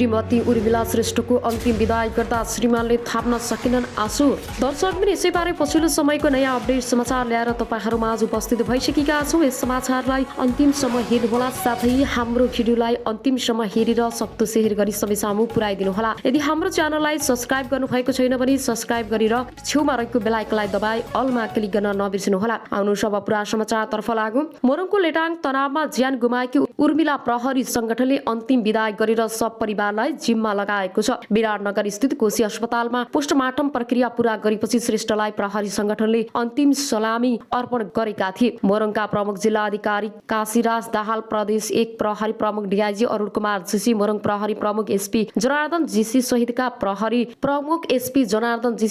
श्रीमती उर्मिला श्रेष्ठको अन्तिम विदाई गर्दा श्रीमानले थाप्न सकेनन् आँसु। दर्शक पनि यसैबारे पछिल्लो समयको नयाँ अपडेट समाचार ल्याएर तपाईहरू माझ उपस्थित भइसकेका छौँ। यस समाचारलाई अन्तिमसम्म हेर्नुहोला, साथै हाम्रो भिडियोलाई अन्तिमसम्म हेरेर सक्दो शेयर गरी सबैसामु पुर्याइदिनुहोला। यदि हाम्रो च्यानललाई सब्स्क्राइब गर्नुभएको छैन भने सब्स्क्राइब गरेर छेउमा रहेको बेल आइकनलाई दबाई अलमा क्लिक गर्न नबिर्सनुहोला। आउनुहोस् अब पुरा समाचारतर्फ लागौँ। मोरङको लेटाङ तनावमा ज्यान गुमाएकी उर्मिला प्रहरी संगठनले अन्तिम विदाई गरेर सब परिवारलाई जिम्मा लगाएको छ। विराटनगर स्थित कोशी अस्पतालमा पोस्टमार्टम प्रक्रिया पूरा गरेपछि श्रेष्ठलाई प्रहरी संगठनले अन्तिम सलामी अर्पण गरेका थिए। मोरङका प्रमुख जिल्ला अधिकारी काशीराज दाहाल, प्रदेश 1 प्रहरी प्रमुख डीआईजी अरुण कुमार जीसी, मोरङ प्रहरी प्रमुख एसपी जनार्दन जीसी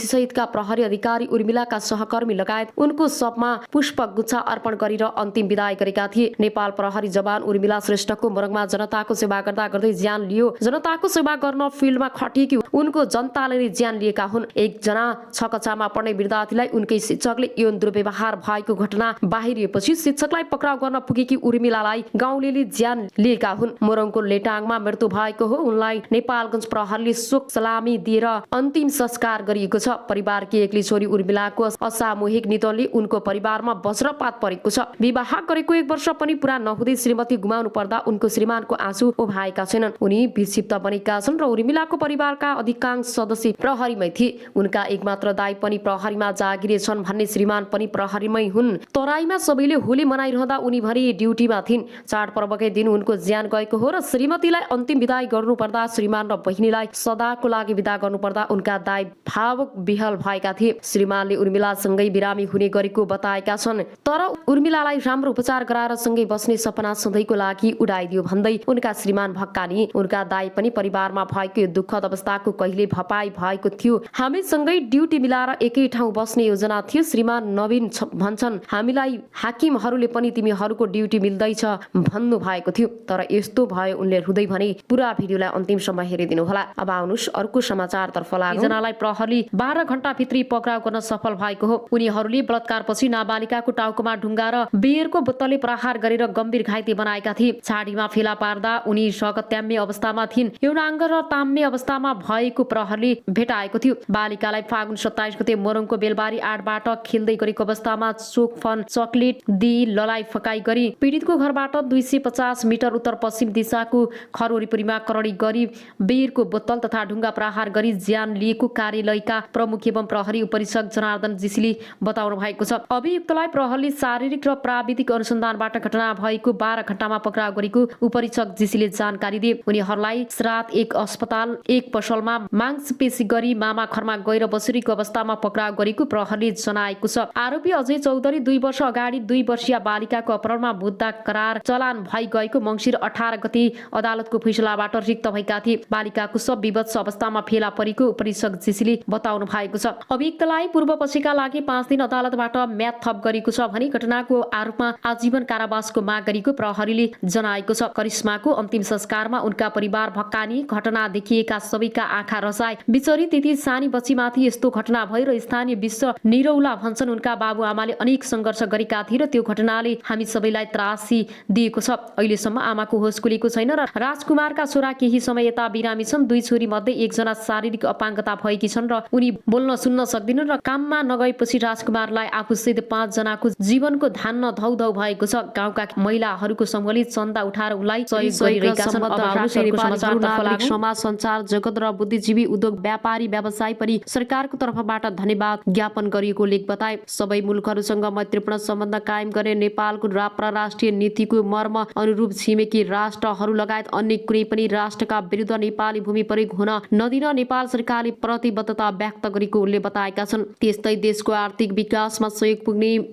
सहितका प्रहरी अधिकारी उर्मिलाका सहकर्मी लगायत उनको शवमा पुष्पगुच्छा अर्पण गरेर अन्तिम विदाई गरेका थिए। नेपाल प्रहरी जवान उर्मिला श्रेष्ठको मोरङमा जनताको सेवा गर्दा गर्दै ज्यान लियो। जनताको सेवा गर्न फिल्डमा खटिएकी उनको जनताले नै ज्यान लिएका हुन्। एकजना 6 कक्षामा पढ्ने विद्यार्थीलाई उनकै शिक्षकले यौन दुर्व्यवहार भएको घटना बाहिरिएपछि शिक्षकलाई पक्राउ गर्न पुगेकी उर्मिलालाई गाउँलेले ज्यान लिएका हुन्। मोरङको लेटाङमा मृत्यु भएको हो। उनलाई नेपालगञ्ज प्रहरीले शोक सलामी दिएर अन्तिम संस्कार गरिएको छ। परिवारकी एक्ली छोरी उर्मिलाको असामूहिक निधनले उनको परिवारमा वज्रपात परेको छ। विवाह गरेको 1 वर्ष पनि पूरा नहुँदै श्रीमती गुमाउनु पर्दा उनको श्रीमानको आँसु उभाएका छैनन्। उनी विक्षिप्त बनेका छन् र उर्मिलाको परिवारका अधिकांश सदस्य प्रहरीमै थिए। उनका एकमात्र दाइ पनि प्रहरीमा जागिरे छन् भन्ने श्रीमान पनि प्रहरीमै हुन्। तराईमा सबैले होली मनाइरहँदा उनी भरि ड्युटीमा थिइन्। चाडपर्वकै दिन उनको ज्यान गएको हो र श्रीमतीलाई अन्तिम विदाई गर्नुपर्दा श्रीमान र बहिनीलाई सदाको लागि विदा गर्नुपर्दा उनका दाइ भावुक विहल भएका थिए। श्रीमानले उर्मिलासँगै बिरामी हुने गरेको बताएका छन्, तर उर्मिलालाई राम्रो उपचार गराएर सँगै बस्ने सपना सधैँको लागि उडाइदियो भन्दै उनका श्रीमान भक्कानी। उनका दाइ पनि परिवारमा भएको यो दुःखद अवस्थाको कहिले भपाई भएको थियो। हामी सँगै ड्युटी मिलाएर एकै ठाउँ बस्ने योजना थियो। श्रीमान नवीन भन्छन्, हामीलाई हाकिमहरूले पनि तिमीहरूको ड्युटी मिल्दैछ भन्नु भएको थियो, तर यस्तो भयो उनले रुँदै भने। पुरा भिडियोलाई अन्तिमसम्म हेरिदिनु होला। अब आउनुहोस् अर्को समाचारतर्फ लागौँ। एकजनालाई प्रहरीले 12 घण्टा भित्री पक्राउ गर्न सफल भएको हो। उनीहरूले बलात्कारपछि नाबालिकाको टाउकोमा ढुङ्गा र बियरको बोतलले प्रहार गरेर गम्भीर घाइते बनाएका थिए। छाडीमा फेला पार्दा उनी सकत्याम्य अवस्थामा थिइन्। यौनाङ्ग र ताम्य अवस्थामा भएको प्रहरीले भेटाएको थियो। बालिकालाई फागुन 27 गते मोरङको बेलबारी 8बाट खेल्दै गरेको अवस्थामा चोकफन चकलेट दिई ललाई फकाई गरी पीडितको घरबाट 250 मिटर उत्तर पश्चिम दिशाको खर वरिपरिमा करडी गरी बियरको बोतल तथा ढुङ्गा प्रहार गरी ज्यान लिएको कार्यालयका प्रमुख एवं प्रहरी उपरीक्षक जनार्दन जीसीले बताउनु भएको छ। अभियुक्तलाई प्रहरीले शारीरिक र प्राविधिक अनुसन्धानबाट घटना भएको 12 घण्टामा पक्राउ गरेको उपरीक्षक जीसीले जानकारी दिए। उनीहरूलाई श्राद्ध 1 अस्पताल 1 पसलमा मांसपेशी गरी मामा घरमा गएर बसुरीको अवस्थामा पक्राउ गरेको प्रहरीले जनाएको छ। आरोपी अजय चौधरी 2 वर्ष अगाडि 2 वर्षीय बालिकाको अपहरणमा मुद्दा करार चलान भई गएको मङ्सिर 18 गते अदालतको फैसलाबाट रिक्त भएका थिए। बालिकाको सब विवत्स अवस्थामा फेला परेको उपरीक्षक जीसीले बताउनु भएको छ। अभियुक्तलाई पूर्व पक्षका लागि 5 दिन अदालतबाट म्याद थप गरेको छ भने घटनाको आरोपमा आजीवन कारावासको माग गरेको प्रहरीले जनाएको छ। करिश्माको अन्तिम संस्कारमा उनका परिवार भक्कानी। घटना देखिएका सबैका आँखा रसाए। बिचरी त्यति सानी बच्चीमाथि यस्तो घटना भयो र स्थानीय विश्व निरौला भन्छन्। उनका बाबुआमाले अनेक सङ्घर्ष गरेका थिए र त्यो घटनाले हामी सबैलाई त्रासी दिएको छ। अहिलेसम्म आमाको होस खुलेको छैन र राजकुमारका छोरा केही समय यता बिरामी छन्। 2 छोरी मध्ये 1 जना शारीरिक अपाङ्गता भएकी छन् र उनी बोल्न सुन्न सक्दिनन् र काममा नगएपछि राजकुमारलाई आफूसहित 5 जनाको जीवनको धान्न धौधौ भएको छ। गाउँका महिलाहरूको समूहले चन्दा उठाएर उनलाई सहयोग गरिरहेका छन्। समाज सञ्चार जगत र बुद्धिजीवी उद्योग व्यापारी व्यवसाय पनि सरकारको तर्फबाट धन्यवाद ज्ञापन गरिएको लेख बताए। सबै मुलुकहरूसँग मैत्रीपूर्ण सम्बन्ध कायम गर्ने नेपालको परराष्ट्रिय नीतिको मर्म अनुरूप छिमेकी राष्ट्रहरू लगायत अन्य कुनै पनि राष्ट्रका विरुद्ध नेपाली भूमि प्रयोग हुन नदिन नेपाल सरकारले प्रतिबद्धता व्यक्त गरेको उनले बताएका छन्। त्यस्तै देशको आर्थिक विकासमा सहयोग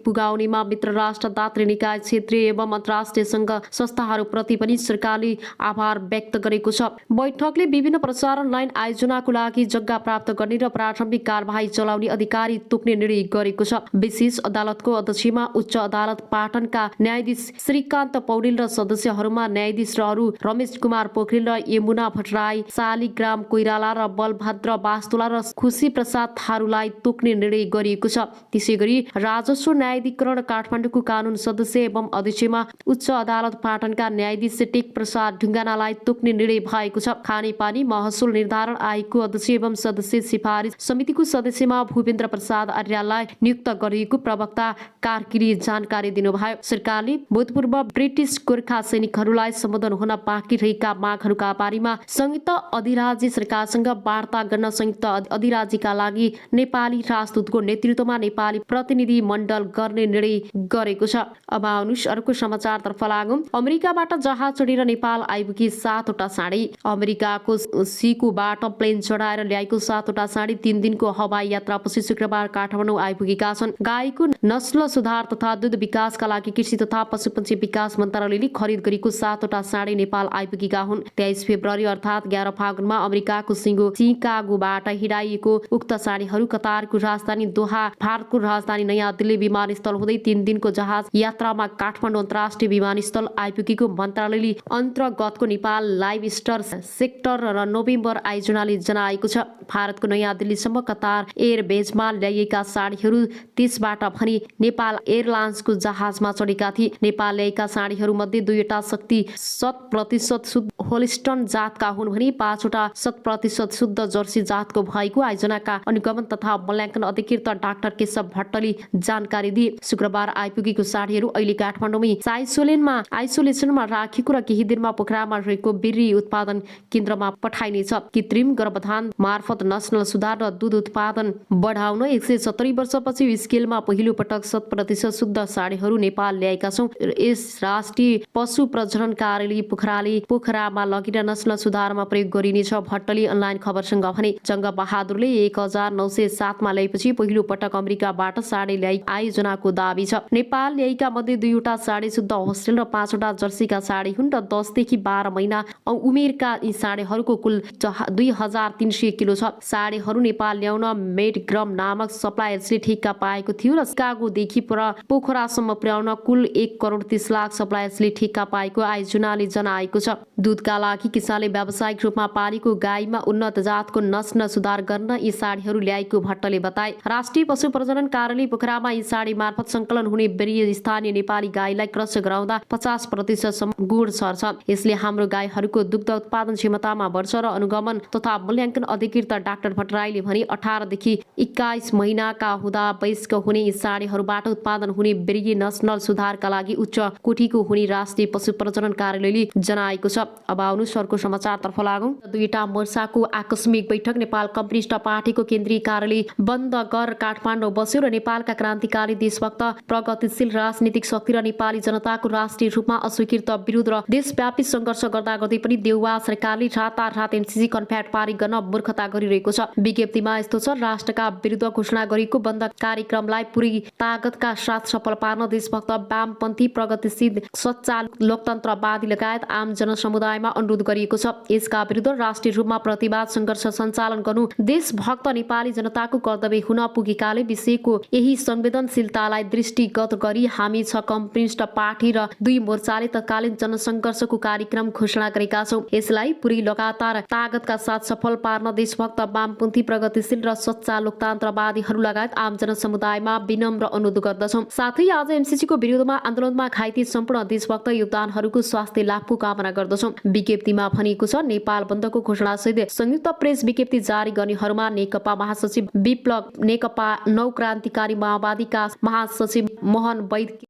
पुगाउनेमा मित्र राष्ट्र, दात्री निकाय, क्षेत्रीय एवं अन्तर्राष्ट्रिय सङ्घ संस्थाहरूप्रति पनि सरकारले आभार व्यक्त गरेको छ। बैठकले विभिन्न प्रसारण लाइन आयोजनाको लागि जग्गा प्राप्त गर्ने र प्रारम्भिक कारबाही चलाउने अधिकारी तोक्ने निर्णय गरेको छ। विशेष अदालतको अध्यक्षमा उच्च अदालत पाटनका न्यायाधीश श्रीकान्त पौडेल र सदस्यहरूमा न्यायाधीशहरू रमेश कुमार पोखरेल र यमुना भट्टराई, शालिग्राम कोइराला र बलभद्र वास्तुला र खुशी प्रसाद थारूलाई तोक्ने निर्णय गरिएको छ। त्यसैगरी राजस्व न्यायाधिकरण काठमाडौँको कानून सदस्य एवं अध्यक्षमा उच्च अदालत पाटनका न्यायाधीश टेक प्रसाद ढुङ्गानालाई तोक्ने निर्णय भएको छ। खानेपानी महसुल निर्धारण आयोगको अध्यक्ष एवं सदस्य सिफारिस समितिको सदस्यमा भूपेन्द्र प्रसाद आर्यलाई नियुक्त गरिएको प्रवक्ता कार्कीले जानकारी दिनुभयो। सरकारले भूतपूर्व ब्रिटिस गोर्खा सैनिकहरूलाई सम्बोधन हुन बाँकी रहेका मागहरूका बारेमा संयुक्त अधिराज्य सरकारसँग वार्ता गर्न संयुक्त अधिराज्यका लागि नेपाली राजदूतको नेतृत्वमा नेपाली प्रतिनिधि मण्डल गर्ने निर्णय गरेको छ। अब आउनुहोस् अर्को समाचारतर्फ लागौं। अमेरिकाबाट जहाज चढेर नेपाल आइपुगी 7वटा साँढे। अमेरिकाको सिकुबाट प्लेन चढाएर ल्याएको 7वटा साँढे 3 दिनको हवाई यात्रापछि शुक्रबार काठमाडौँ आइपुगेका छन्। गाईको नस्ल सुधार तथा दूध विकासका लागि कृषि तथा पशुपक्षी विकास मन्त्रालयले खरिद गरेको 7वटा साँढे नेपाल आइपुगेका हुन्। 23 फेब्रुअरी अर्थात् 11 फागुनमा अमेरिकाको सिकागोबाट हिँडाइएको उक्त साँढेहरू कतारको राजधानी दोहा, भारतको राजधानी नयाँ दिल्ली विमानस्थल हुँदै 3 दिनको जहाज यात्रामा काठमाडौँ अन्तर्राष्ट्रिय विमानस्थल आइपुगेको मन्त्रालयले अन्तर्गतको नेपाल लाइभ स्टार सेक्टर र नोभेम्बर आयोजनाले जनाएको छ। भारतको नयाँ दिल्लीसम्म कतार एयरबेजमा ल्याइएका साँढेहरू त्यसबाट भने नेपाल एयरलाइन्सको जहाजमा चढेका थिए। नेपाल ल्याएका साँढेहरू मध्ये 2वटा शक्ति 100% शुद्ध होलिस्टन जातका हुन् भने 5वटा 100% शुद्ध जर्सी जातको भएको आयोजनाका अनुगमन तथा मूल्याङ्कन अधिकृत डाक्टर केशव भट्टले जानकारी दिए। शुक्रबार आइपुगेको साँढेहरू अहिले काठमाडौँमै आइसोलेसनमा राखेको र केही दिनमा पोखरामा रहेको बिर्री उत्पादन केन्द्रमा पठाइनेछ। कृत्रिम गर्भधान मार्फत नस्ल सुधार र दूध उत्पादन बढाउन 170 वर्षपछि स्केलमा पहिलो पटक 100% शुद्ध साँढेहरू नेपाल ल्याएका छौं। यस राष्ट्रिय पशु प्रजनन कार्यालय पोखरामा लगेर नस्ल सुधारमा प्रयोग गरिनेछ। भट्टले अनलाइन खबरसँग भने जङ्ग बहादुरले 1907 मा ल्याएपछि पहिलो पटक अमेरिकाबाट साँढे ल्याई आयोजनाको दाबी छ। नेपाल ल्याएका मध्ये 2वटा साँढे शुद्ध होस्टेल र 5वटा जर्सीका साँढे हुन् र 10 देखि 12 महिना उमेरका यी साँढेहरूको कुल 2300 किलो छ। साँढेहरू नेपाल ल्याउन मेडग्रम नामक सप्लायर्सले ठेक्का पाएको थियो र सिकागोदेखि पोखरासम्म पुर्याउन कुल 1 करोड 30 लाख सप्लायर्सले ठेक्का पाएको आयोजनाले जनाएको छ। दूधका लागि किसानले व्यावसायिक रूपमा पालेको गाईमा उन्नत जातको नस्ल सुधार गर्न यी साँढेहरू ल्याएको भट्टले बताए। राष्ट्रिय पशु प्रजनन कार्यालय पोखरामा यी साँढे मार्फत संकलन हुने बेरिय स्थानीय नेपाली गाईलाई क्रस गराउँदा 50% सम्म गुण सर्छ। यसले हाम्रो गाईहरूको दुग्ध उत्पादन क्षमतामा बढ्छ र अनुगमन तथा मूल्याङ्कन अधिकृत डाक्टर भट्टराईले भने 18 देखि 21 महिनाका हुँदा वयस्क हुने यी साँढेहरूबाट उत्पादन हुने बेरिय नस्ल सुधारका लागि उच्च कोटिको हुने राष्ट्रिय पशु प्रजनन कार्यालयले जनाएको छ। अब आउनु सरको समाचारतर्फ लागौं। 2वटा मोर्चाको आकस्मिक बैठक। नेपाल कम्युनिस्ट पार्टीको केन्द्रीय कार्यालय बन्द कर काठमाडौँ बस्यो र नेपालका क्रान्तिकारी देशभक्त प्रगतिशील राजनीतिक शक्ति र नेपाली जनताको राष्ट्रिय रूपमा अस्वीकृत विरोध र देशव्यापी सङ्घर्ष गर्दा गर्दै पनि देउवा सरकारले रातारात एमसीसी कन्फ्याट पारित गर्न मूर्खता गरिरहेको छ। विज्ञप्तिमा यस्तो छ, राष्ट्रका विरुद्ध घोषणा गरेको बन्द कार्यक्रमलाई पुरै तागतका साथ सफल पार्न देशभक्त वामपन्थी प्रगतिशील सच्चा लोकतन्त्रवादी लगायत आम जनसमुदायमा अनुरोध गरिएको छ। यसका विरुद्ध राष्ट्रिय रूपमा प्रतिवाद सङ्घर्ष सञ्चालन गर्नु देशभक्त नेपाली जनताको कर्तव्य हुन पुगेकाले विषयको यही संवेदनशीलतालाई दृष्टिगत गरी हामी 6 कम्युनिस्ट पार्टी र 2 मोर्चाले तत्कालीन जनसङ्घर्षको कार्यक्रम घोषणा गरेका छौं। यसलाई पुरै लगातार तागतका साथ सफल पार्न देशभक्त वामपन्थी प्रगतिशील र सच्चा लोकतन्त्रवादीहरू लगायत आम जनसमुदायमा विनम्र अनुरोध गर्दछौं। साथै आज एमसीसीको विरोधमा आन्दोलनमा घाइते सम्पूर्ण देशभक्त योगदानहरूको स्वास्थ्य लाभको कामना गर्दछौं। विज्ञप्तिमा भनिएको छ, नेपाल बन्दको घोषणासहित संयुक्त प्रेस विज्ञप्ति जारी गर्नेहरूमा नेकपा महासचिव विप्लव, नेकपा नौ क्रान्तिकारी माओवादीका महासचिव मोहन वैद्य,